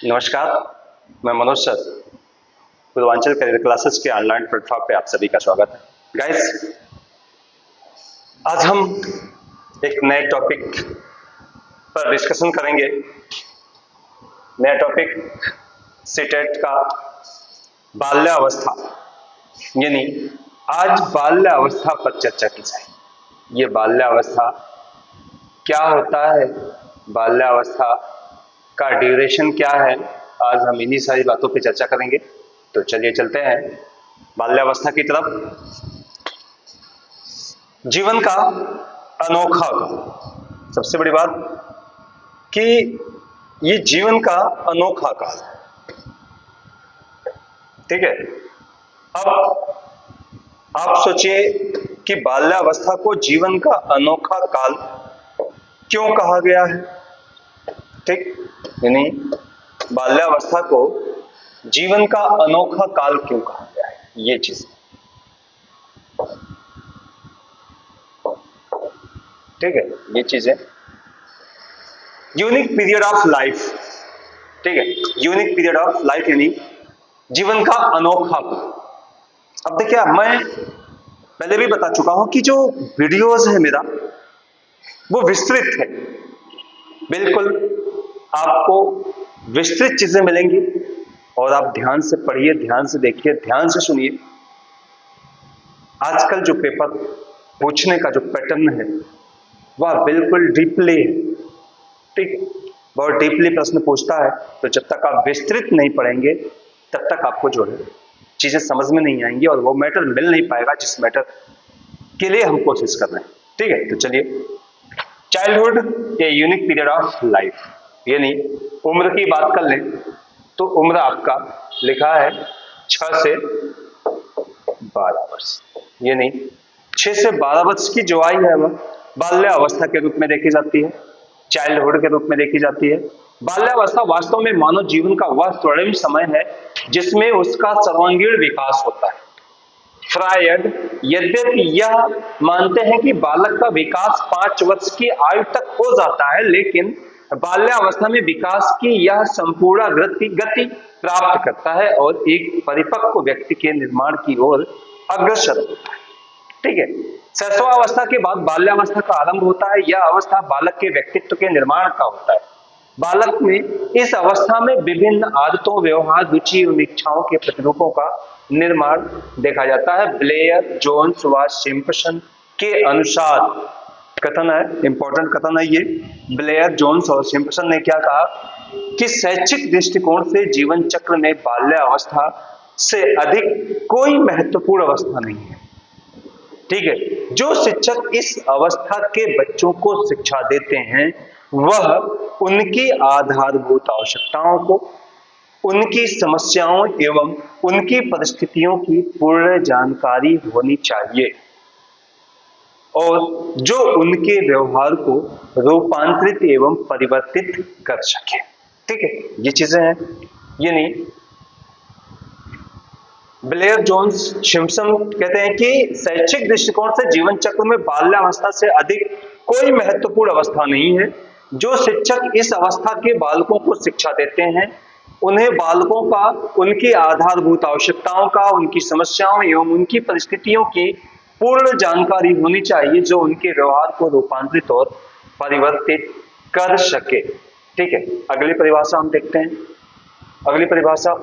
नमस्कार, मैं Manoj sir, Purvanchal career classes के ऑनलाइन प्लेटफॉर्म पे आप सभी का स्वागत है। गाइस, आज हम एक नए टॉपिक पर डिस्कशन करेंगे। नया टॉपिक सीटेट का बाल्यावस्था, यानी आज बाल्यावस्था पर चर्चा की जाए। ये बाल्यावस्था क्या होता है, बाल्यावस्था का ड्यूरेशन क्या है, आज हम इन्हीं सारी बातों पे चर्चा करेंगे। तो चलिए चलते हैं बाल्यावस्था की तरफ। जीवन का अनोखा काल, सबसे बड़ी बात कि ये जीवन का अनोखा काल, ठीक है। अब आप सोचिए कि बाल्यावस्था को जीवन का अनोखा काल क्यों कहा गया है, ठीक। यानी बाल्यावस्था को जीवन का अनोखा काल क्यों कहा गया है, ये चीज, ठीक है। ये चीजें यूनिक पीरियड ऑफ लाइफ, ठीक है। यूनिक पीरियड ऑफ लाइफ यानी जीवन का अनोखा काल। अब देखिए, मैं पहले भी बता चुका हूं कि जो वीडियोस है मेरा वो विस्तृत है, बिल्कुल आपको विस्तृत चीजें मिलेंगी और आप ध्यान से पढ़िए, ध्यान से देखिए, ध्यान से सुनिए। आजकल जो पेपर पूछने का जो पैटर्न है वह बिल्कुल डीपली है, ठीक। बहुत डीपली प्रश्न पूछता है, तो जब तक आप विस्तृत नहीं पढ़ेंगे तब तक आपको जो है चीजें समझ में नहीं आएंगी और वो मैटर मिल नहीं पाएगा जिस मैटर के लिए हम कोशिश कर रहे हैं, ठीक है। तो चलिए, childhood a unique period of life, यानी उम्र की बात कर लें तो उम्र आपका लिखा है 6 से 12 वर्ष, यानी 6 से 12 वर्ष की जो आयु है वह बाल्यावस्था के रूप में देखी जाती है, चाइल्डहुड के रूप में देखी जाती है। बाल्यावस्था वास्तव में मानव जीवन का वह स्वर्णिम समय है जिसमें उसका सर्वांगीण विकास होता है। फ्रायड यद्यपि यह मानते हैं कि बालक का विकास 5 वर्ष की आयु तक हो जाता है, लेकिन बाल्यावस्था में विकास की यह संपूर्ण गति प्राप्त करता है और एक परिपक्व व्यक्ति के निर्माण की ओर अग्रसर होता है, ठीक है। शैशवावस्था के बाद बाल्यावस्था का आरंभ होता है। यह अवस्था बालक के व्यक्तित्व के निर्माण का होता है। बालक में इस अवस्था में विभिन्न आदतों, व्यवहार, रुचि एवं इच्छाओं के प्रतिरूपों का निर्माण देखा जाता है। ब्लेयर जोन्स व सिम्पसन के अनुसार, कथन है, इंपॉर्टेंट कथन है ये, ब्लेयर जोन्स और सिम्पसन ने क्या कहा कि शैक्षिक दृष्टिकोण से जीवन चक्र में बाल्यावस्था से अधिक कोई महत्वपूर्ण अवस्था नहीं है, ठीक है। जो शिक्षक इस अवस्था के बच्चों को शिक्षा देते हैं वह उनकी आधारभूत आवश्यकताओं को, उनकी समस्याओं एवं उनकी परिस्थितियों की पूर्ण जानकारी होनी चाहिए और जो उनके व्यवहार को रूपांतरित एवं परिवर्तित कर सके, ठीक है। ये चीजें हैं, यानी ब्लेयर जोन्स सिम्पसन कहते हैं कि शैक्षिक दृष्टिकोण से जीवन चक्र में बाल्यावस्था से अधिक कोई महत्वपूर्ण अवस्था नहीं है। जो शिक्षक इस अवस्था के बालकों को शिक्षा देते हैं उन्हें बालकों का उनकी आधारभूत आवश्यकताओं का, उनकी समस्याओं एवं उनकी परिस्थितियों की पूर्ण जानकारी होनी चाहिए जो उनके व्यवहार को रूपांतरित और परिवर्तित कर सके, ठीक है। अगली परिभाषा हम देखते हैं। अगली परिभाषा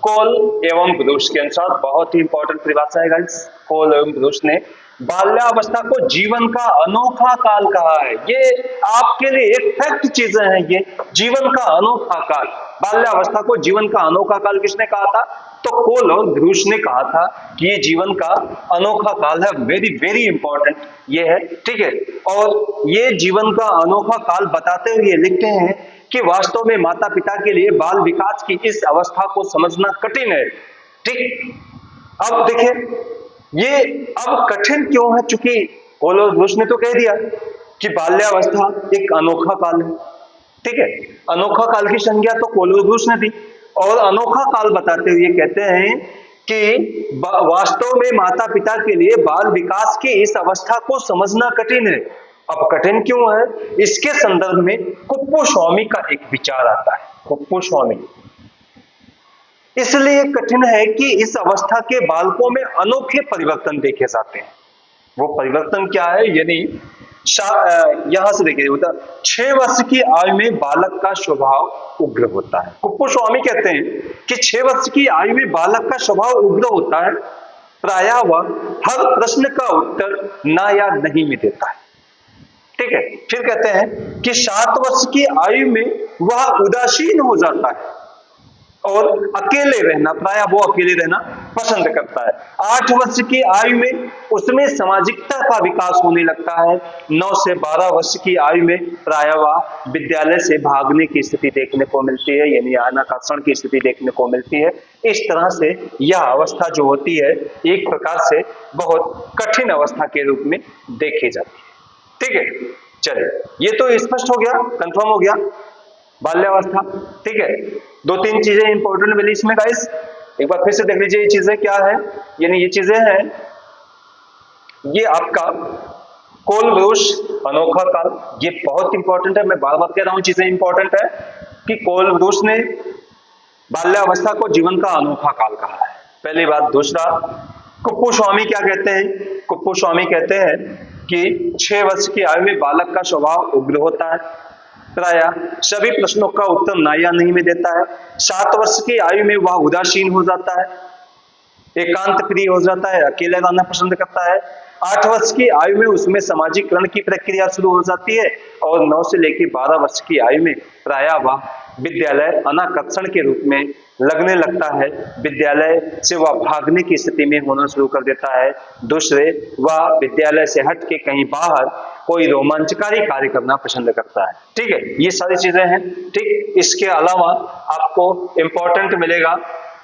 कोल एवं ब्रूस के अनुसार, बहुत ही इंपॉर्टेंट परिभाषा है गाइस। कोल एवं ब्रूस ने बाल्यावस्था को जीवन का अनोखा काल कहा है। ये आपके लिए एक फैक्ट चीजें हैं, ये जीवन का अनोखा काल। बाल्यावस्था को जीवन का अनोखा काल किसने कहा था? तो कोल और ब्रूस ने कहा था कि ये जीवन का अनोखा काल है। वेरी वेरी इंपॉर्टेंट ये है, ठीक है। और ये जीवन का अनोखा काल बताते हुए लिखते हैं कि वास्तव में माता पिता के लिए बाल विकास की इस अवस्था को समझना कठिन है, ठीक। अब देखिए, ये अब कठिन क्यों है? चूंकि कोलोस ने तो कह दिया कि बाल्यावस्था एक अनोखा काल है, ठीक है। अनोखा काल की संज्ञा तो कोलोस ने दी और अनोखा काल बताते हुए कहते हैं कि वास्तव में माता पिता के लिए बाल विकास की इस अवस्था को समझना कठिन है अब कठिन क्यों है? इसके संदर्भ में कुप्पोस्वामी का एक विचार आता है। कुप्पोस्वामी इसलिए कठिन है कि इस अवस्था के बालकों में अनोखे परिवर्तन देखे जाते हैं। वो परिवर्तन क्या है? यानी यहां से देखिए, 6 वर्ष की आयु में बालक का स्वभाव उग्र होता है। कुप्पोस्वामी कहते हैं कि 6 वर्ष की आयु में बालक का स्वभाव उग्र होता है। प्रायः वह हर प्रश्न का उत्तर ना या नहीं में देता है। ठीक है। फिर कहते हैं कि 7 वर्ष की आयु में वह उदासीन हो जाता है और अकेले रहना, प्रायः वो अकेले रहना पसंद करता है। 8 वर्ष की आयु में उसमें सामाजिकता का विकास होने लगता है। 9 से 12 वर्ष की आयु में प्रायः वह विद्यालय से भागने की स्थिति देखने को मिलती है, यानी अनाकर्षण की स्थिति देखने को मिलती है। इस तरह से यह अवस्था जो होती है एक प्रकार से बहुत कठिन अवस्था के रूप में देखी जाती है। ठीक है, चलिए ये तो स्पष्ट हो गया, कंफर्म हो गया बाल्यावस्था। ठीक है, 2-3 चीजें इंपॉर्टेंट मिली इसमें गाइस, एक बार फिर से देख लीजिए ये चीजें क्या है। यानी ये चीजें हैं, ये आपका कोलब्रुश अनोखा काल, ये बहुत इंपॉर्टेंट है। मैं बार बार कह रहा हूं चीजें इंपॉर्टेंट है कि कोलब्रुश ने बाल्यावस्था को जीवन का अनोखा काल कहा है, पहली बात। दूसरा, कुप्पोस्वामी क्या कहते हैं? कुप्पोस्वामी कहते हैं कि 6 वर्ष की आयु में बालक का स्वभाव उग्र होता है, प्रायः सभी प्रश्नों का उत्तर ना या नहीं में देता है। 7 वर्ष की आयु में वह उदासीन हो जाता है, एकांत प्रिय हो जाता है, अकेले रहना पसंद करता है। 8 वर्ष की आयु में उसमें सामाजिकरण की प्रक्रिया शुरू हो जाती है और 9 से लेकर 12 वर्ष की आयु में प्रायः वह विद्यालय अनाकर्षण के रूप में लगने लगता है। विद्यालय से वह भागने की स्थिति में होना शुरू कर देता है। दूसरे, वह विद्यालय से हट के कहीं बाहर कोई रोमांचकारी कार्य करना पसंद करता है। ठीक है, ये सारी चीजें हैं। ठीक, इसके अलावा आपको इंपॉर्टेंट मिलेगा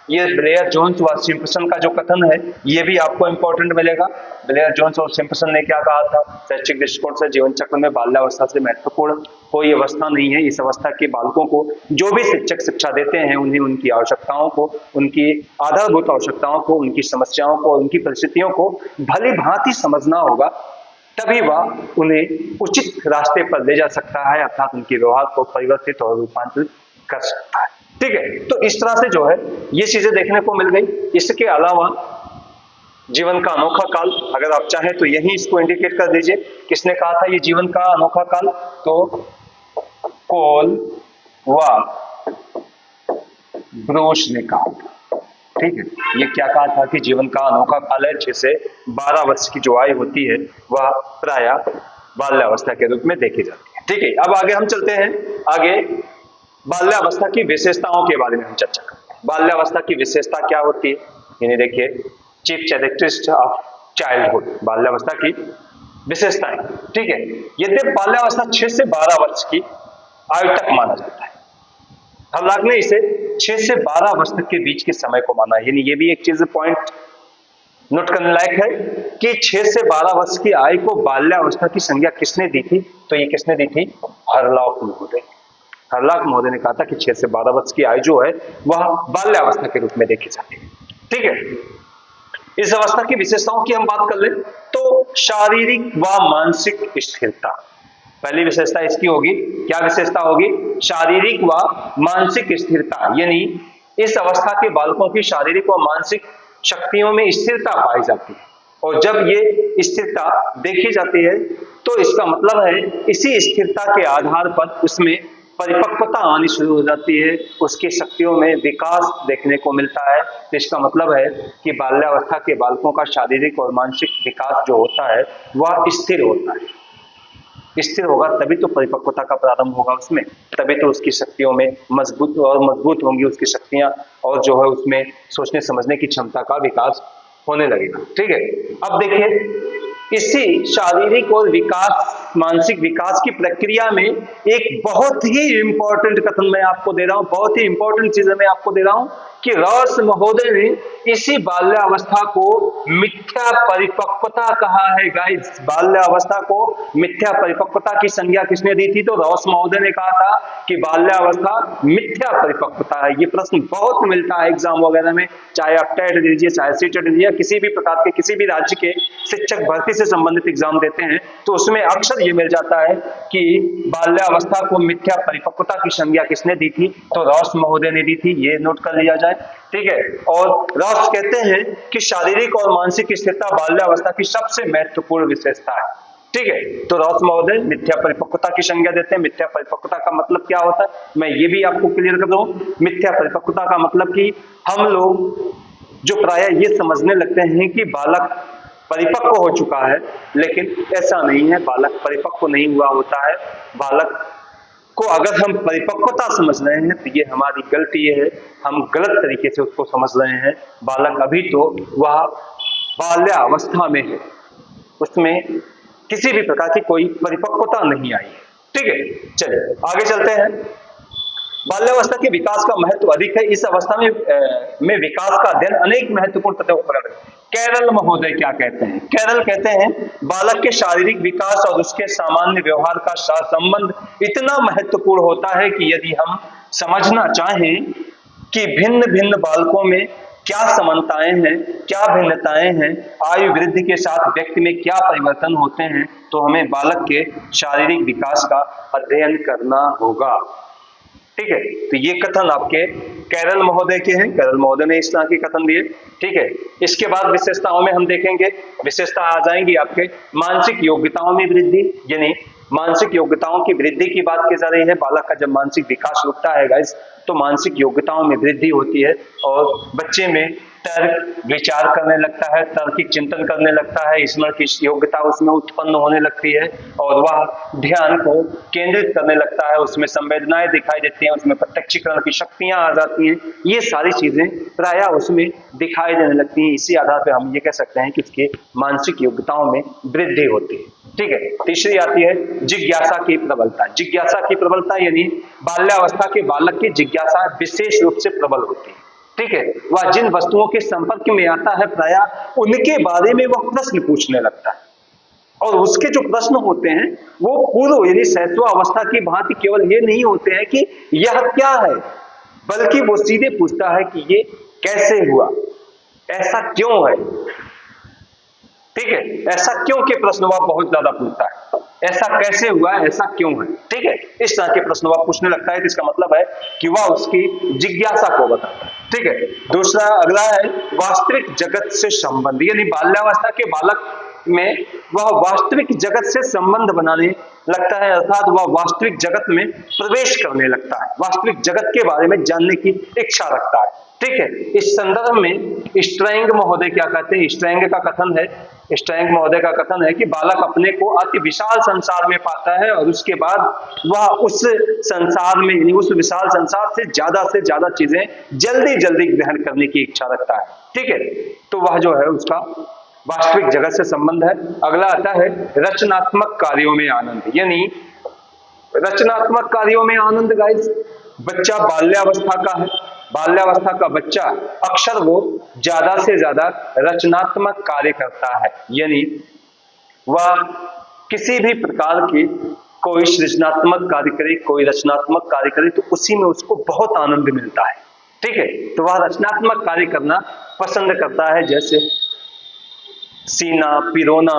ये ब्लेयर जोन्स व सिम्पसन का जो कथन है, ये भी आपको इंपॉर्टेंट मिलेगा। ब्लेयर जोन्स और सिम्पसन ने क्या कहा था? शैक्षिक दृष्टिकोण से जीवन चक्र में बाल्यावस्था से महत्वपूर्ण कोई अवस्था नहीं है। इस अवस्था के बालकों को जो भी शिक्षक शिक्षा देते हैं उन्हें उनकी आवश्यकताओं को, उनकी आधारभूत आवश्यकताओं को, उनकी समस्याओं को, उनकी परिस्थितियों को भली भांति समझना होगा, तभी वह उन्हें उचित रास्ते पर ले जा सकता है, अर्थात उनके व्यवहार को परिवर्तित और रूपांतरित कर सकता है। ठीक है, तो इस तरह से जो है ये चीजें देखने को मिल गई। इसके अलावा जीवन का अनोखा काल, अगर आप चाहें तो यही इसको इंडिकेट कर दीजिए, किसने कहा था ये जीवन का अनोखा काल? तो कोल व ब्रूश ने कहा था। ठीक है, ये क्या कहा था कि जीवन का अनोखा काल है, 6 से 12 वर्ष की जो आयु होती है वह प्रायः बाल्यावस्था के रूप में देखी जाती है। ठीक है, अब आगे हम चलते हैं। आगे बाल्यावस्था की विशेषताओं के बारे में हम चर्चा करते हैं। बाल्यावस्था की विशेषता क्या होती है? यानी देखिए, चीफ कैरेक्टरिस्टिक्स ऑफ चाइल्डहुड, बाल्यावस्था की विशेषताएं। ठीक है, यद्यपि बाल्यावस्था 6 से 12 वर्ष की आयु तक माना जाता है, हर्लॉक ने इसे 6 से 12 वर्ष तक के बीच के समय को माना है। यानी ये भी एक चीज पॉइंट नोट करने लायक है कि 6 से 12 वर्ष की आयु को बाल्यावस्था की संज्ञा किसने दी थी? तो ये किसने दी थी? हर्लॉक महोदय। हर्लॉक महोदय ने कहा था कि 6 से 12 वर्ष की आयु जो है वह बाल्यावस्था के रूप में देखी जाती है। ठीक है, इस अवस्था की विशेषताओं की हम बात कर ले तो शारीरिक व मानसिक स्थिरता पहली विशेषता इसकी होगी। क्या विशेषता होगी? शारीरिक व मानसिक स्थिरता, यानी इस अवस्था के बालकों की शारीरिक व मानसिक शक्तियों में स्थिरता पाई जाती है, और जब ये स्थिरता देखी जाती है तो इसका मतलब है इसी स्थिरता के आधार पर उसमें परिपक्वता आनी शुरू हो जाती है, उसकी शक्तियों में विकास देखने को मिलता है। तो इसका मतलब है कि बाल्यावस्था के बालकों का शारीरिक और मानसिक विकास जो होता है वह स्थिर होता है। स्थिर होगा तभी तो परिपक्वता का प्रारंभ होगा उसमें, तभी तो उसकी शक्तियों में मजबूत होंगी उसकी शक्तियां, और जो है उसमें सोचने समझने की क्षमता का विकास होने लगेगा। ठीक है, अब देखिए इसी शारीरिक और मानसिक विकास की प्रक्रिया में एक बहुत ही इंपॉर्टेंट कथन मैं आपको दे रहा हूं, बहुत ही इंपॉर्टेंट चीजें मैं आपको दे रहा हूं कि रॉस महोदय ने इसी बाल्यावस्था को मिथ्या परिपक्वता कहा है। गाइस, बाल्यावस्था को मिथ्या परिपक्वता की संज्ञा किसने दी थी? तो रॉस महोदय ने कहा था कि बाल्यावस्था मिथ्या परिपक्वता है। ये प्रश्न बहुत मिलता है एग्जाम वगैरह में, चाहे आप टेट दे दीजिए, चाहे सीटेट दे दीजिए, किसी भी प्रकार के किसी भी राज्य के शिक्षक भर्ती से संबंधित एग्जाम देते हैं तो उसमें अक्सर ये मिल जाता है कि बाल्यावस्था को मिथ्या परिपक्वता की संज्ञा किसने दी थी? तो रॉस महोदय ने दी थी। ये नोट कर लिया जाए, ठीक है। और रॉस कहते हैं कि शारीरिक और मानसिक स्थिरता बाल्यावस्था की सबसे महत्वपूर्ण विशेषता है, ठीक है। तो रॉस महोदय मिथ्या परिपक्वता की संज्ञा देते हैं। मिथ्या परिपक्वता का मतलब क्या होता है, मैं ये भी आपको क्लियर कर दूं। मिथ्या परिपक्वता का मतलब कि हम लोग जो प्राय ये समझने लगते हैं कि बालक परिपक्व हो चुका है, लेकिन ऐसा नहीं है। बालक परिपक्व नहीं हुआ होता है। बालक को अगर हम परिपक्वता समझ रहे हैं तो ये हमारी गलती है, हम गलत तरीके से उसको समझ रहे हैं। बालक अभी तो वह बाल्यावस्था में है, उसमें किसी भी प्रकार की कोई परिपक्वता नहीं आई है, ठीक है। चलिए आगे चलते हैं। बाल्यावस्था के विकास का महत्व अधिक है। इस अवस्था में विकास का अध्ययन अनेक महत्वपूर्ण तथ्यों पर। कैरल महोदय क्या कहते हैं? कैरल कहते हैं बालक के शारीरिक विकास और उसके सामान्य व्यवहार का संबंध इतना महत्वपूर्ण होता है कि यदि हम समझना चाहें कि भिन्न भिन्न बालकों में क्या समानताएं हैं, क्या भिन्नताएं हैं, आयु वृद्धि के साथ व्यक्ति में क्या परिवर्तन होते हैं, तो हमें बालक के शारीरिक विकास का अध्ययन करना होगा, ठीक है। तो ये कथन आपके कैरल महोदय के हैं। कैरल महोदय ने इस तरह के कथन दिए, ठीक है। इसके बाद विशेषताओं में हम देखेंगे, विशेषता आ जाएंगी आपके मानसिक योग्यताओं में वृद्धि, यानी मानसिक योग्यताओं की वृद्धि की बात की जा रही है। बालक का जब मानसिक विकास रुकता है गाइस, तो मानसिक योग्यताओं में वृद्धि होती है और बच्चे में तर्क विचार करने लगता है, तार्किक चिंतन करने लगता है, स्मरण की योग्यता उसमें उत्पन्न होने लगती है और वह ध्यान को केंद्रित करने लगता है, उसमें संवेदनाएं दिखाई देती हैं, उसमें प्रत्यक्षीकरण की शक्तियां आ जाती हैं। ये सारी चीजें प्राय उसमें दिखाई देने लगती हैं। इसी आधार पर हम ये कह सकते हैं कि उसके मानसिक योग्यताओं में वृद्धि होती है, ठीक है। तीसरी आती है जिज्ञासा की प्रबलता। जिज्ञासा की प्रबलता यानी बाल्यावस्था के बालक की जिज्ञासा विशेष रूप से प्रबल होती है, ठीक है। वह जिन वस्तुओं के संपर्क में आता है प्राय उनके बारे में वह प्रश्न पूछने लगता है और उसके जो प्रश्न होते हैं वो पूर्व यानी शैशव अवस्था की भांति केवल ये नहीं होते हैं कि यह क्या है, बल्कि वो सीधे पूछता है कि ये कैसे हुआ, ऐसा क्यों है, ठीक है। ऐसा क्यों के प्रश्न वह बहुत ज्यादा पूछता है, ऐसा कैसे हुआ, ऐसा क्यों है, ठीक है। इस तरह के प्रश्न वह पूछने लगता है, तो इसका मतलब है कि वह उसकी जिज्ञासा को बताता है, ठीक है। दूसरा अगला है वास्तविक जगत से संबंध, यानी बाल्यावस्था के बालक में वह वास्तविक जगत से संबंध बनाने लगता है, अर्थात वह वास्तविक जगत में प्रवेश करने लगता है, वास्तविक जगत के बारे में जानने की इच्छा रखता है, ठीक है। इस संदर्भ में स्ट्रैंग महोदय क्या कहते हैं? स्ट्रैंग का कथन है, स्ट्रैंग महोदय का कथन है कि बालक अपने को अति विशाल संसार में पाता है और उसके बाद वह उस संसार में यानी उस विशाल संसार से ज्यादा चीजें जल्दी जल्दी ग्रहण करने की इच्छा रखता है, ठीक है। तो वह जो है उसका वास्तविक जगत से संबंध है। अगला आता है रचनात्मक कार्यों में आनंद, यानी रचनात्मक कार्यों में आनंद। गाइस, बच्चा बाल्यावस्था का है, बाल्यावस्था का बच्चा अक्सर वो ज्यादा से ज्यादा रचनात्मक कार्य करता है, यानी वह किसी भी प्रकार की कोई सृजनात्मक कार्य करे, कोई रचनात्मक कार्य करे तो उसी में उसको बहुत आनंद मिलता है, ठीक है। तो वह रचनात्मक कार्य करना पसंद करता है, जैसे सीना, पिरोना,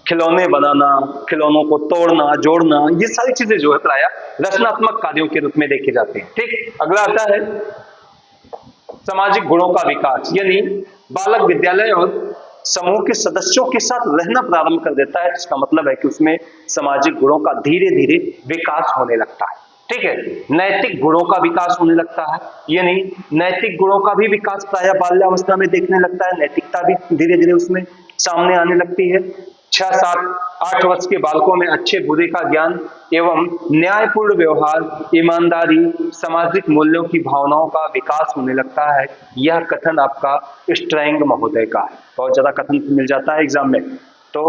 खिलौने बनाना, खिलौनों को तोड़ना, जोड़ना, ये सारी चीजें जो है प्राय रचनात्मक कार्यों के रूप में देखे जाते हैं, ठीक। अगला आता है सामाजिक गुणों का विकास, यानी बालक विद्यालय और समूह के सदस्यों के साथ रहना प्रारंभ कर देता है, जिसका मतलब है कि उसमें सामाजिक गुणों का धीरे धीरे विकास होने लगता है, ठीक है। नैतिक गुणों का विकास होने लगता है, यानी नैतिक गुणों का भी विकास प्राय बाल्यावस्था में देखने लगता है, नैतिकता भी धीरे धीरे उसमें सामने आने लगती है। 6, 7, 8 वर्ष के बालकों में अच्छे बुरे का ज्ञान एवं न्यायपूर्ण व्यवहार, ईमानदारी, सामाजिक मूल्यों की भावनाओं का विकास होने लगता है। यह कथन आपका स्ट्रैंग महोदय का है, बहुत ज्यादा कथन मिल जाता है एग्जाम में। तो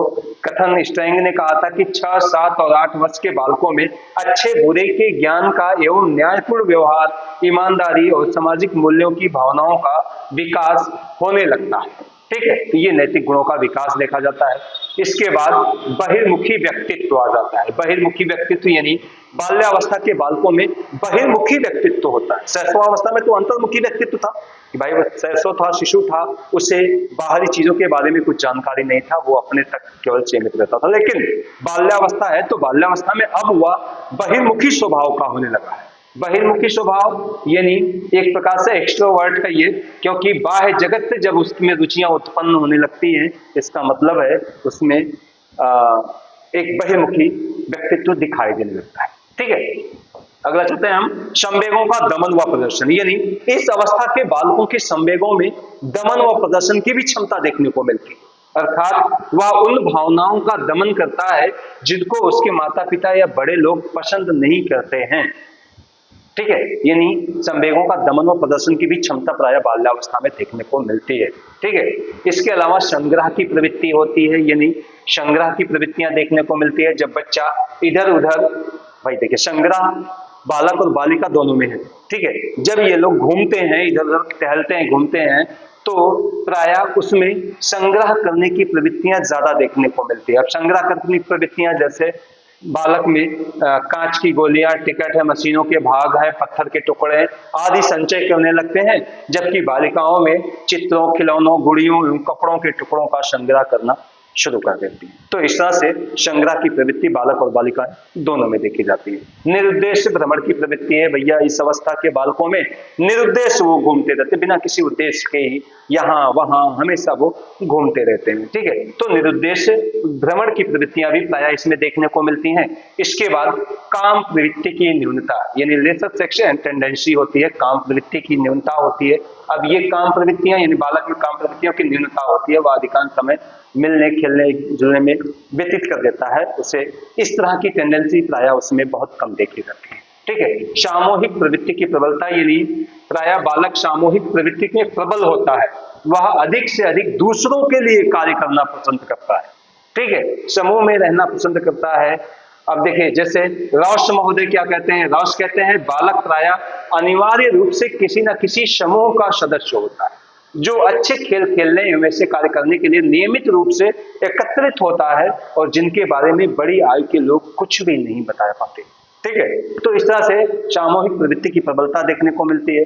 कथन स्ट्रैंग ने कहा था कि 6, 7 और 8 वर्ष के बालकों में अच्छे बुरे के ज्ञान का एवं न्यायपूर्ण व्यवहार, ईमानदारी और सामाजिक मूल्यों की भावनाओं का विकास होने लगता है। ठीक है, तो ये नैतिक गुणों का विकास देखा जाता है। इसके बाद बहिर्मुखी व्यक्तित्व आ जाता है। बहिर्मुखी व्यक्तित्व यानी बाल्यावस्था के बालकों में बहिर्मुखी व्यक्तित्व होता है। शैशवावस्था में तो अंतर्मुखी व्यक्तित्व था कि भाई शैशव था, शिशु था, उसे बाहरी चीजों के बारे में कुछ जानकारी नहीं था, वो अपने तक केवल सीमित रहता था। लेकिन बाल्यावस्था है तो बाल्यावस्था में अब वह बहिर्मुखी स्वभाव का होने लगा है। बहिर्मुखी स्वभाव यानी एक प्रकार से एक्सट्रोवर्ट है ये, क्योंकि बाह्य जगत से जब उसमें रुचियां उत्पन्न होने लगती हैं, इसका मतलब है उसमें एक बहिर्मुखी व्यक्तित्व दिखाई देने लगता है। ठीक है, अगला चलते हैं हम संवेगों का दमन व प्रदर्शन, यानी इस अवस्था के बालकों के संवेगों में दमन व प्रदर्शन की भी क्षमता देखने को मिलती है। अर्थात वह उन भावनाओं का दमन करता है जिनको उसके माता पिता या बड़े लोग पसंद नहीं करते हैं। ठीक है, यानी संवेगों का दमन व प्रदर्शन की भी क्षमता प्रायः बाल्यावस्था में देखने को मिलती है। ठीक है, इसके अलावा संग्रह की प्रवृत्ति होती है, यानी संग्रह की प्रवृत्तियां देखने को मिलती है जब बच्चा इधर उधर, भाई देखिए संग्रह बालक और बालिका दोनों में है। ठीक है, जब ये लोग घूमते हैं, इधर उधर टहलते हैं, घूमते हैं, तो प्रायः उसमें संग्रह करने की प्रवृत्तियां ज्यादा देखने को मिलती है। अब संग्रह करने की प्रवृत्तियां जैसे बालक में कांच की गोलियां, टिकट है, मशीनों के भाग है, पत्थर के टुकड़े आदि संचय करने लगते हैं, जबकि बालिकाओं में चित्रों, खिलौनों, गुड़ियों, कपड़ों के टुकड़ों का संग्रह करना शुरू कर देती है। तो इस तरह से संग्रह की प्रवृत्ति बालक और बालिका दोनों में देखी जाती है। निरुद्देश्य भ्रमण की प्रवृत्ति है भैया, इस अवस्था के बालकों में निरुद्देश्य वो घूमते रहते, बिना किसी उद्देश्य के ही यहाँ वहां हमेशा वो घूमते रहते हैं। ठीक है, तो निरुद्देश्य भ्रमण की प्रवृत्तियां भी प्रायः इसमें देखने को मिलती हैं। इसके बाद काम प्रवृत्ति की न्यूनता, यानी लेसर सेक्शन टेंडेंसी होती है, काम प्रवृत्ति की न्यूनता होती है। अब ये काम प्रवृत्तियां यानी बालक में काम प्रवृत्तियों की न्यूनता होती है, वह अधिकांश समय मिलने, खेलने, जुलने में व्यतीत कर देता है उसे। इस तरह की टेंडेंसी प्रायः उसमें बहुत कम देखी जाती है। ठीक है, सामूहिक प्रवृत्ति की प्रबलता, यानी प्रायः बालक सामूहिक प्रवृत्ति में प्रबल होता है, वह अधिक से अधिक दूसरों के लिए कार्य करना पसंद करता है। ठीक है, समूह में रहना पसंद करता है। अब देखिए जैसे रॉस महोदय क्या कहते हैं, रॉस कहते हैं बालक प्रायः अनिवार्य रूप से किसी न किसी समूह का सदस्य होता है, जो अच्छे खेल खेलने एवं ऐसे कार्य करने के लिए नियमित रूप से एकत्रित होता है और जिनके बारे में बड़ी आयु के लोग कुछ भी नहीं बता पाते। ठीक है, तो इस तरह से सामूहिक प्रवृत्ति की प्रबलता देखने को मिलती है।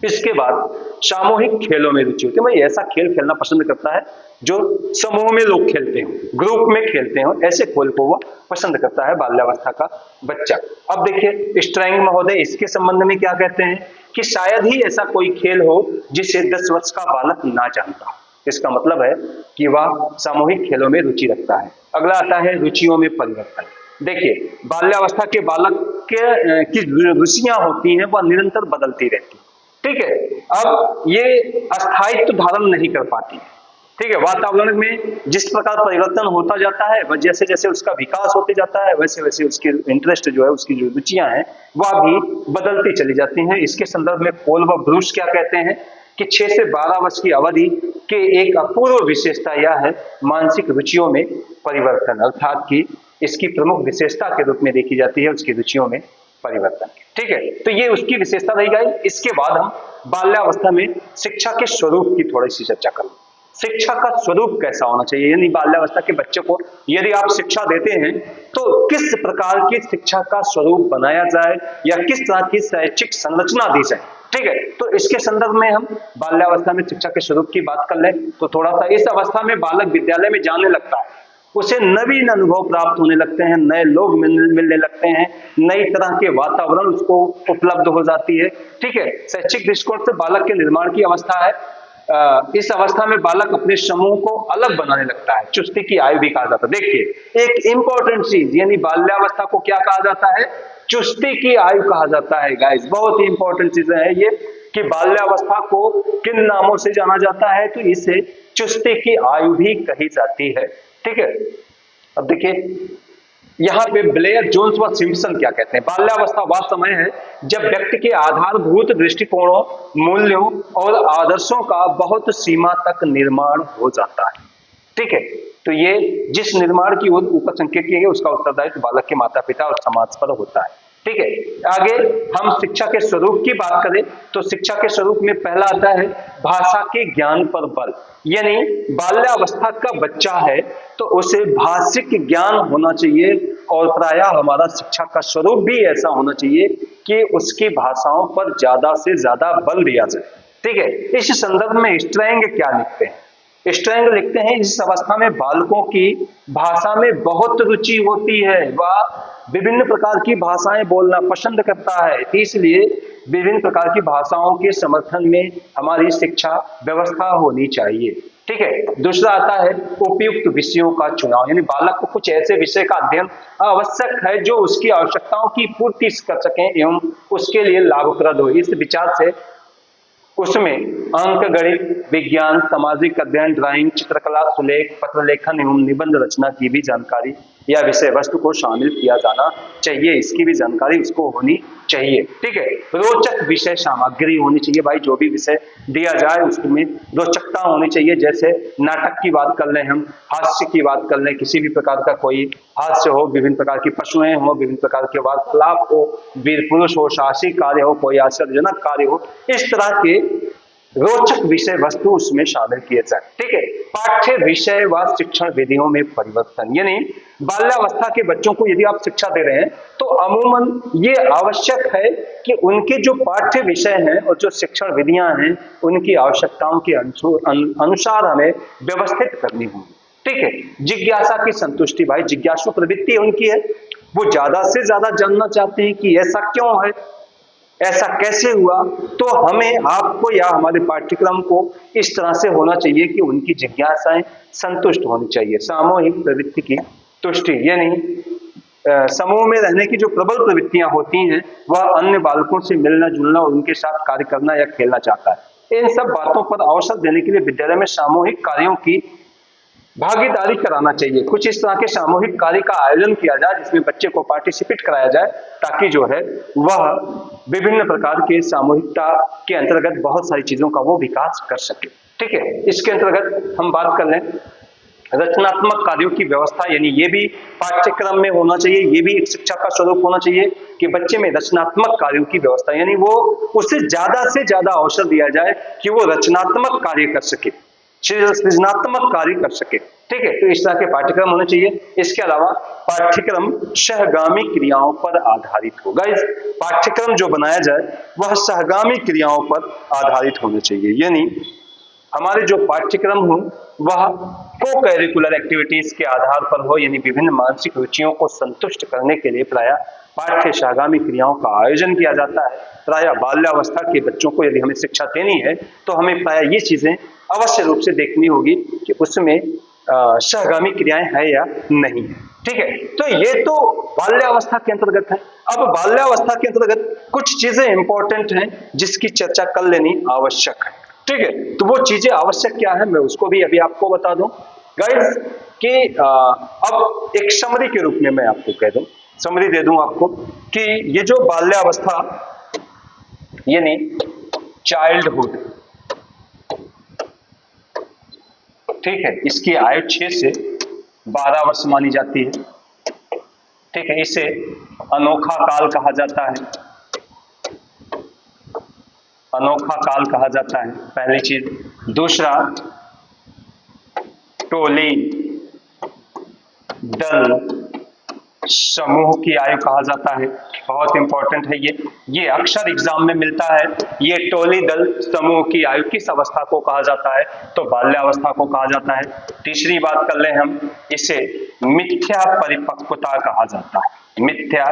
इसके बाद सामूहिक खेलों में रुचि होती है, भाई ऐसा खेल खेलना पसंद करता है जो समूह में लोग खेलते हो, ग्रुप में खेलते हो, ऐसे खेल को वह पसंद करता है बाल्यावस्था का बच्चा। अब देखिए स्ट्रैंग महोदय इसके संबंध में क्या कहते हैं कि शायद ही ऐसा कोई खेल हो जिसे 10 वर्ष का बालक ना जानता। इसका मतलब है कि वह सामूहिक खेलों में रुचि रखता है। अगला आता है रुचियों में परिवर्तन। देखिए बाल्यावस्था के बालक के की रुचियां होती हैं वह निरंतर बदलती रहती है। ठीक है, अब ये अस्थायित्व धारण नहीं कर पाती है। ठीक है, वातावरण में जिस प्रकार परिवर्तन होता जाता है, वह जैसे जैसे उसका विकास होते जाता है वैसे वैसे उसके इंटरेस्ट जो है, उसकी जो रुचियां हैं वह भी बदलती चली जाती हैं। इसके संदर्भ में पोल व ब्रूस क्या कहते हैं कि 6 से 12 वर्ष की अवधि के एक अपूर्व विशेषता यह है मानसिक रुचियों में परिवर्तन, अर्थात कि इसकी प्रमुख विशेषता के रूप में देखी जाती है उसकी रुचियों में परिवर्तन। ठीक है, तो ये उसकी विशेषता रही गई। इसके बाद हम बाल्यावस्था में शिक्षा के स्वरूप की थोड़ी सी चर्चा करें। शिक्षा का स्वरूप कैसा होना चाहिए, यानी बाल्यावस्था के बच्चे को यदि आप शिक्षा देते हैं तो किस प्रकार की शिक्षा का स्वरूप बनाया जाए या किस तरह की शैक्षिक संरचना दी जाए। ठीक है, तो इसके संदर्भ में हम बाल्यावस्था में शिक्षा के स्वरूप की बात कर लें तो थोड़ा सा इस अवस्था में बालक विद्यालय में जाने लगता है, उसे नवीन अनुभव प्राप्त होने लगते हैं, नए लोग मिलने लगते हैं, नई तरह के वातावरण उसको उपलब्ध हो जाती है। ठीक है, शैक्षिक दृष्टिकोण से बालक के निर्माण की अवस्था है। इस अवस्था में बालक अपने समूह को अलग बनाने लगता है, चुस्ती की आयु भी कहा जाता है। देखिए एक इंपॉर्टेंट चीज, यानी बाल्यावस्था को क्या कहा जाता है, चुस्ती की आयु कहा जाता है। गाइस बहुत ही इंपॉर्टेंट चीज है ये कि बाल्यावस्था को किन नामों से जाना जाता है, तो इसे चुस्ती की आयु भी कही जाती है। ठीक है, अब देखिए यहाँ पे ब्लेयर, जोन्स व सिम्पसन क्या कहते हैं, बाल्यावस्था वह समय है जब व्यक्ति के आधारभूत दृष्टिकोणों, मूल्यों और आदर्शों का बहुत सीमा तक निर्माण हो जाता है। ठीक है, तो ये जिस निर्माण की ओर ऊपर संकेत किया गया उसका उत्तरदायित्व बालक के माता पिता और समाज पर होता है। ठीक है, आगे हम शिक्षा के स्वरूप की बात करें तो शिक्षा के स्वरूप में पहला आता है भाषा के ज्ञान पर बल। यानी बाल्यावस्था का बच्चा है तो उसे भाषिक ज्ञान होना चाहिए और प्रायः हमारा शिक्षा का स्वरूप भी ऐसा होना चाहिए कि उसकी भाषाओं पर ज्यादा से ज्यादा बल दिया जाए। ठीक है, इस संदर्भ में स्ट्रैंग क्या लिखते हैं? स्ट्रैंग लिखते हैं इस अवस्था में बालकों की भाषा में बहुत रुचि होती है, वह विभिन्न प्रकार की भाषाएं बोलना पसंद करता है, इसलिए विभिन्न प्रकार की भाषाओं के समर्थन में हमारी शिक्षा व्यवस्था होनी चाहिए। ठीक है, दूसरा आता है उपयुक्त विषयों का चुनाव। यानी बालक को कुछ ऐसे विषय का अध्ययन आवश्यक है जो उसकी आवश्यकताओं की पूर्ति कर सकें एवं उसके लिए लाभप्रद हो। इस विचार से उसमें अंक, गणित, विज्ञान, सामाजिक अध्ययन, ड्राइंग, चित्रकला, सुलेख, पत्र लेखन एवं निबंध रचना की भी जानकारी या विषय वस्तु को शामिल किया जाना चाहिए, इसकी भी जानकारी उसको होनी चाहिए। ठीक है, रोचक विषय सामग्री होनी चाहिए। भाई जो भी विषय दिया जाए उसमें रोचकता होनी चाहिए। जैसे नाटक की बात कर लें, हम हास्य की बात कर लें, किसी भी प्रकार का कोई हास्य हो, विभिन्न प्रकार की पशुएं हो, विभिन्न प्रकार के वार्तालाप हो, वीर पुरुष हो, साहसिक कार्य हो, कोई आश्चर्यजनक कार्य हो, इस तरह के रोचक विषय वस्तु उसमें शामिल किए जाए। ठीक है, पाठ्य विषय व शिक्षण विधियों में परिवर्तन। यानी बाल्यावस्था के बच्चों को यदि आप शिक्षा दे रहे हैं तो अमूमन ये आवश्यक है कि उनके जो पाठ्य विषय हैं और जो शिक्षण विधियां हैं उनकी आवश्यकताओं के अनुसार हमें व्यवस्थित करनी होगी। ठीक है, जिज्ञासा की संतुष्टि। भाई जिज्ञासु प्रवृत्ति उनकी है, वो ज्यादा से ज्यादा जानना चाहते हैं कि ऐसा क्यों है, ऐसा कैसे हुआ। तो हमें आपको या हमारे पाठ्यक्रम को इस तरह से होना चाहिए कि उनकी जिज्ञासाएं संतुष्ट होनी चाहिए। सामूहिक प्रवृत्ति की तुष्टि, यानी समूह में रहने की जो प्रबल प्रवृत्तियां होती हैं वह अन्य बालकों से मिलना जुलना और उनके साथ कार्य करना या खेलना चाहता है। इन सब बातों पर अवसर देने के लिए विद्यालय में सामूहिक कार्यों की भागीदारी कराना चाहिए। कुछ इस तरह के सामूहिक कार्य का आयोजन किया जाए जिसमें बच्चे को पार्टिसिपेट कराया जाए ताकि जो है वह विभिन्न प्रकार के सामूहिकता के अंतर्गत बहुत सारी चीजों का वो विकास कर सके। ठीक है, इसके अंतर्गत हम बात कर लें रचनात्मक कार्यों की व्यवस्था। यानी ये भी पाठ्यक्रम में होना चाहिए, ये भी एक शिक्षा का स्वरूप होना चाहिए कि बच्चे में रचनात्मक कार्यों की व्यवस्था, यानी वो उसे ज्यादा से ज्यादा अवसर दिया जाए कि वो रचनात्मक कार्य कर सके, सृजनात्मक कार्य कर सके। ठीक है, तो इस तरह के पाठ्यक्रम होने चाहिए। इसके अलावा पाठ्यक्रम सहगामी क्रियाओं पर आधारित होगा। इस पाठ्यक्रम जो बनाया जाए वह सहगामी क्रियाओं पर आधारित होना चाहिए। यानी हमारे जो पाठ्यक्रम हो वह को करिकुलर एक्टिविटीज के आधार पर हो, यानी विभिन्न मानसिक रुचियों को संतुष्ट करने के लिए प्रायः पाठ्य सहगामी क्रियाओं का आयोजन किया जाता है। प्रायः बाल्यावस्था के बच्चों को यदि हमें शिक्षा देनी है तो हमें प्रायः ये चीजें अवश्य रूप से देखनी होगी कि उसमें सहगामी क्रियाएं है या नहीं है। ठीक है, तो ये तो बाल्यावस्था के अंतर्गत है। अब बाल्यावस्था के अंतर्गत कुछ चीजें इंपॉर्टेंट हैं जिसकी चर्चा कर लेनी आवश्यक है। ठीक है, तो वो चीजें आवश्यक क्या है मैं उसको भी अभी आपको बता दूं गाइस कि अब एक समरी के रूप में मैं आपको कह दूं, समरी दे दूं आपको कि ये जो बाल्यावस्था यानी चाइल्डहुड, ठीक है, इसकी आयु 6 से 12 वर्ष मानी जाती है। ठीक है, इसे अनोखा काल कहा जाता है, अनोखा काल कहा जाता है, पहली चीज। दूसरा, टोली, दल, समूह की आयु कहा जाता है। बहुत इंपॉर्टेंट है ये अक्सर एग्जाम में मिलता है। ये टोली, दल, समूह की आयु किस अवस्था को कहा जाता है? तो बाल्यावस्था को कहा जाता है। तीसरी बात कर लें हम, इसे मिथ्या परिपक्वता कहा जाता है, मिथ्या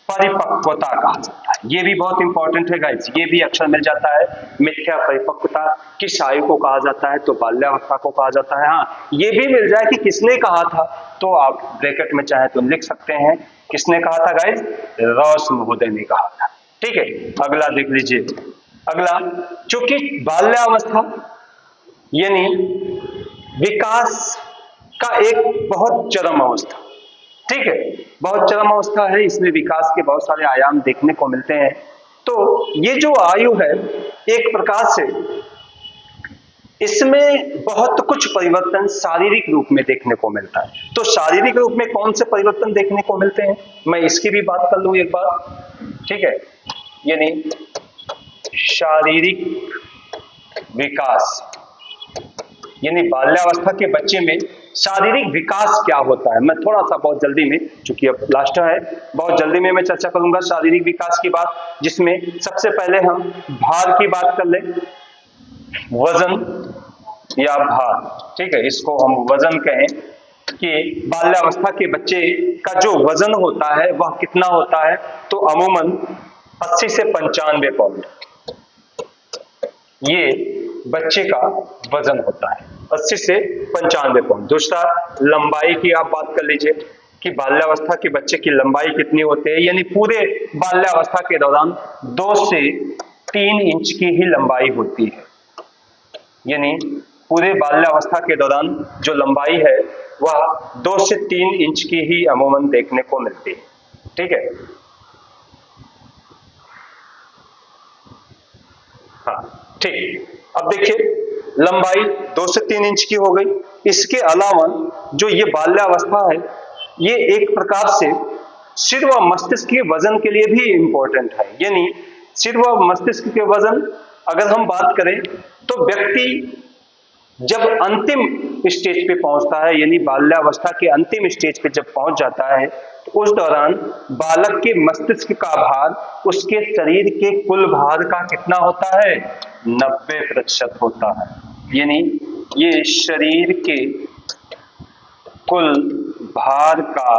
परिपक्वता कहा जाता है। ये भी बहुत इंपॉर्टेंट है गाइस, ये भी अक्सर मिल जाता है। मिथ्या परिपक्वता किस आयु को कहा जाता है? तो बाल्यावस्था को कहा जाता है। हाँ, ये भी मिल जाए कि किसने कहा था तो आप ब्रैकेट में चाहे तो लिख सकते हैं किसने कहा था गाइस? रॉस महोदय ने कहा था। ठीक है, अगला देख लीजिए। अगला, चूंकि बाल्यावस्था यानी विकास का एक बहुत चरम अवस्था, ठीक है, बहुत चरम अवस्था है, इसमें विकास के बहुत सारे आयाम देखने को मिलते हैं। तो ये जो आयु है एक प्रकार से इसमें बहुत कुछ परिवर्तन शारीरिक रूप में देखने को मिलता है। तो शारीरिक रूप में कौन से परिवर्तन देखने को मिलते हैं, मैं इसकी भी बात कर लूं एक बार, ठीक है। यानी शारीरिक विकास, यानी बाल्यावस्था के बच्चे में शारीरिक विकास क्या होता है, मैं थोड़ा सा बहुत जल्दी में, चूंकि अब लास्ट है, बहुत जल्दी में मैं चर्चा करूंगा शारीरिक विकास की बात, जिसमें सबसे पहले हम भार की बात कर लें। वजन या भार, ठीक है, इसको हम वजन कहें कि बाल्यावस्था के बच्चे का जो वजन होता है वह कितना होता है, तो अमूमन 80 से 95 पाउंड ये बच्चे का वजन होता है, 80 से 95 पाउंड। दूसरा, लंबाई की आप बात कर लीजिए कि बाल्यावस्था के बच्चे की लंबाई कितनी होती है, यानी पूरे बाल्यावस्था के दौरान 2 से 3 इंच की ही लंबाई होती है। यानी पूरे बाल्यावस्था के दौरान जो लंबाई है वह 2 से 3 इंच की ही अमूमन देखने को मिलती है, ठीक है। हाँ, ठीक। अब देखिए, लंबाई 2 से 3 इंच की हो गई। इसके अलावा जो ये बाल्यावस्था है, ये एक प्रकार से सिर व मस्तिष्क के वजन के लिए भी इंपॉर्टेंट है। यानी सिर व मस्तिष्क के वजन अगर हम बात करें तो व्यक्ति जब अंतिम स्टेज पे पहुंचता है, यानी बाल्यावस्था के अंतिम स्टेज पे जब पहुंच जाता है, तो उस दौरान बालक के मस्तिष्क का भार उसके शरीर के कुल भार का कितना होता है, 90% होता है। यानी ये शरीर के कुल भार का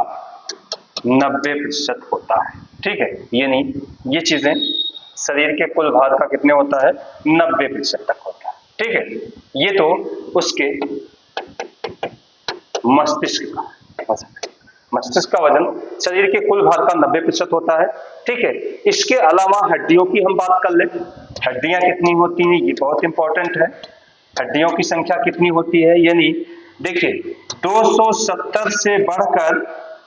90% होता है, ठीक है। यानी ये चीजें शरीर के कुल भार का कितने होता है, 90% तक होता है, ठीक है। ये तो उसके मस्तिष्क का वजन, मस्तिष्क का वजन शरीर के कुल भार का 90% होता है, ठीक है। इसके अलावा हड्डियों की हम बात कर ले, हड्डियां कितनी होती हैं, ये बहुत इंपॉर्टेंट है। हड्डियों की संख्या कितनी होती है, यानी देखिए 270 से बढ़कर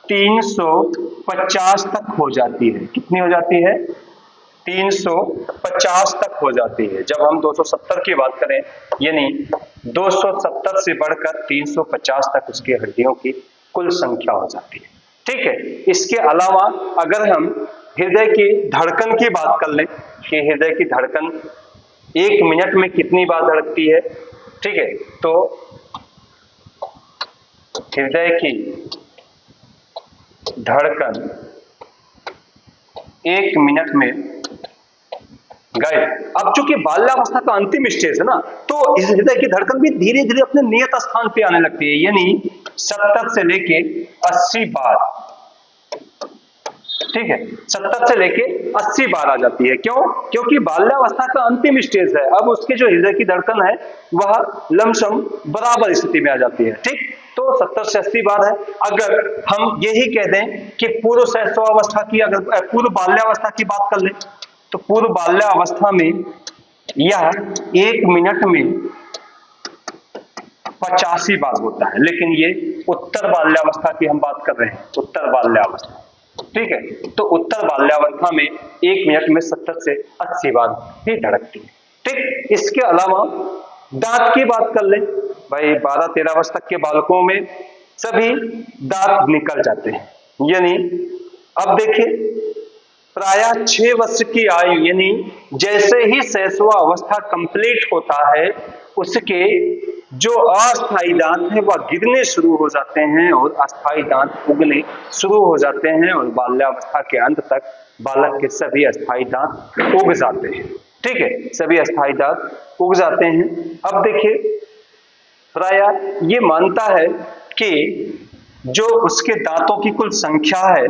350 तक हो जाती है। कितनी हो जाती है, 350 तक हो जाती है। जब हम 270 की बात करें, यानी 270 से बढ़कर 350 तक उसकी हड्डियों की कुल संख्या हो जाती है, ठीक है। इसके अलावा अगर हम हृदय की धड़कन की बात कर लें कि हृदय की धड़कन 1 मिनट में कितनी बार धड़कती है, ठीक है, तो हृदय की धड़कन 1 मिनट में गए। अब चूंकि बाल्यावस्था का अंतिम स्टेज है ना, तो इस हृदय की धड़कन भी धीरे धीरे अपने नियत स्थान पे आने लगती है, यानी 70 से लेके 80 बार, ठीक है, 70 से लेके 80 बार आ जाती है। क्यों? क्योंकि बाल्यावस्था का अंतिम स्टेज है। अब उसके जो हृदय की धड़कन है वह लमसम बराबर स्थिति में आ जाती है, ठीक। तो 70 से 80 बार है। अगर हम यही कह दें कि पूर्व शैशवावस्था की, अगर पूर्व बाल्यावस्था की बात कर लें, तो पूर्व बाल्यावस्था में यह 1 मिनट में 85 बार होता है। लेकिन ये उत्तर बाल्यावस्था की हम बात कर रहे हैं, उत्तर बाल्यावस्था, ठीक है। तो उत्तर बाल्यावस्था में 1 मिनट में 70 से 80 बार ही धड़कती है, ठीक। इसके अलावा दांत की बात कर लें, भाई 12-13 वर्ष तक के बालकों में सभी दांत निकल जाते हैं। यानी अब देखिए, प्रायः 6 वर्ष की आयु, यानी जैसे ही शैशव अवस्था कंप्लीट होता है, उसके जो अस्थायी दांत हैं वह गिरने शुरू हो जाते हैं और अस्थायी दांत उगने शुरू हो जाते हैं, और बाल्यावस्था के अंत तक बालक के सभी अस्थायी दांत उग जाते हैं, ठीक है, सभी अस्थायी दांत उग जाते हैं। अब देखिए, प्रायः ये मानता है कि जो उसके दांतों की कुल संख्या है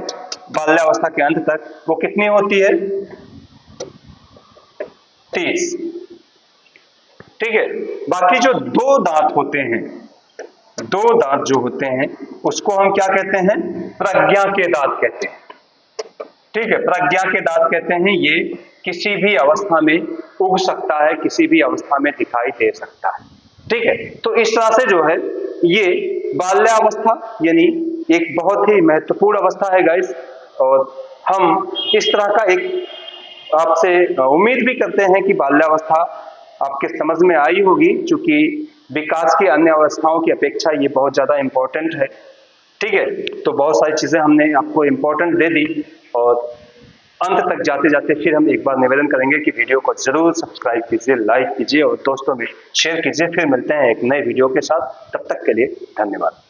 बाल्यावस्था के अंत तक, वो कितनी होती है, 30, ठीक है। बाकी जो 2 दांत होते हैं, 2 दांत जो होते हैं उसको हम क्या कहते हैं, प्रज्ञा के दांत कहते हैं, ठीक है, प्रज्ञा के दांत कहते हैं। ये किसी भी अवस्था में उग सकता है, किसी भी अवस्था में दिखाई दे सकता है, ठीक है। तो इस तरह से जो है ये बाल्यावस्था यानी एक बहुत ही महत्वपूर्ण अवस्था है गाइस, और हम इस तरह का एक आपसे उम्मीद भी करते हैं कि बाल्यावस्था आपके समझ में आई होगी, क्योंकि विकास की अन्य अवस्थाओं की अपेक्षा ये बहुत ज़्यादा इम्पोर्टेंट है। ठीक है, तो बहुत सारी चीज़ें हमने आपको इम्पोर्टेंट दे दी, और अंत तक जाते जाते फिर हम एक बार निवेदन करेंगे कि वीडियो को जरूर सब्सक्राइब कीजिए, लाइक कीजिए और दोस्तों में शेयर कीजिए। फिर मिलते हैं एक नए वीडियो के साथ, तब तक के लिए धन्यवाद।